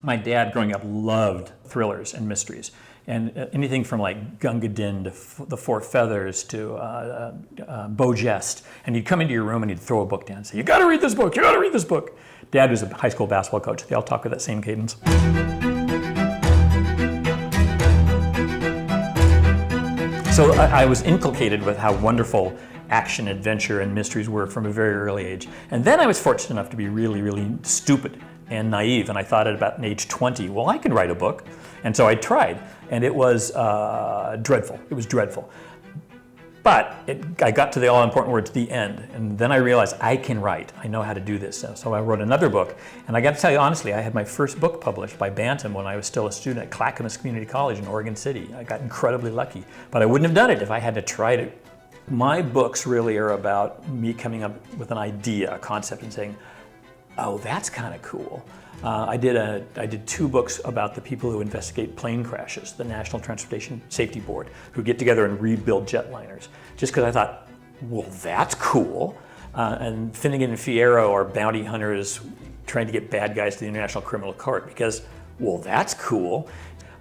My dad, growing up, loved thrillers and mysteries. And anything from like Gunga Din to The Four Feathers to Beau Geste. And he'd come into your room and he'd throw a book down and say, "You gotta read this book, you gotta read this book." Dad was a high school basketball coach. They all talk with that same cadence. So I was inculcated with how wonderful action, adventure, and mysteries were from a very early age. And then I was fortunate enough to be really, really stupid and naive, and I thought at about age 20, well, I can write a book. And so I tried, and it was dreadful. It was dreadful. But I got to the all-important word, to the end, and then I realized I can write. I know how to do this. So I wrote another book, and I got to tell you honestly, I had my first book published by Bantam when I was still a student at Clackamas Community College in Oregon City. I got incredibly lucky, but I wouldn't have done it if I hadn't tried it. My books really are about me coming up with an idea, a concept, and saying, oh, that's kind of cool. I did 2 books about the people who investigate plane crashes, the National Transportation Safety Board, who get together and rebuild jetliners. Just because I thought, well, that's cool. And Finnegan and Fierro are bounty hunters trying to get bad guys to the International Criminal Court because, well, that's cool.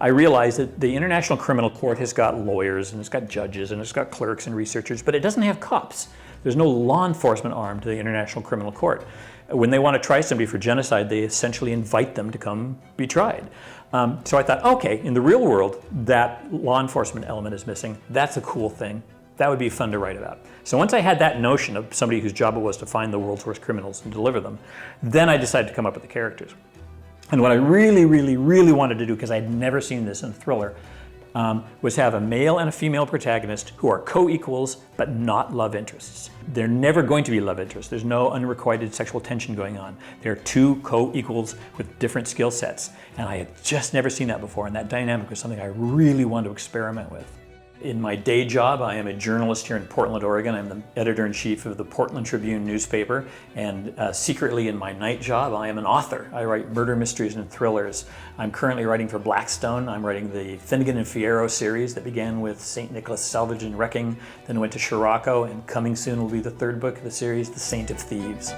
I realized that the International Criminal Court has got lawyers and it's got judges and it's got clerks and researchers, but it doesn't have cops. There's no law enforcement arm to the International Criminal Court. When they want to try somebody for genocide, they essentially invite them to come be tried. So I thought, okay, in the real world, that law enforcement element is missing. That's a cool thing. That would be fun to write about. So once I had that notion of somebody whose job it was to find the world's worst criminals and deliver them, then I decided to come up with the characters. And what I really, really, really wanted to do, because I'd never seen this in a thriller, was have a male and a female protagonist who are co-equals but not love interests. They're never going to be love interests. There's no unrequited sexual tension going on. They're 2 co-equals with different skill sets. And I had just never seen that before, and that dynamic was something I really wanted to experiment with. In my day job, I am a journalist here in Portland, Oregon. I'm the editor-in-chief of the Portland Tribune newspaper, and secretly in my night job, I am an author. I write murder mysteries and thrillers. I'm currently writing for Blackstone. I'm writing the Finnegan and Fierro series that began with St. Nicholas Salvage Wrecking, then went to Sirocco, and coming soon will be the 3rd book of the series, The Saint of Thieves.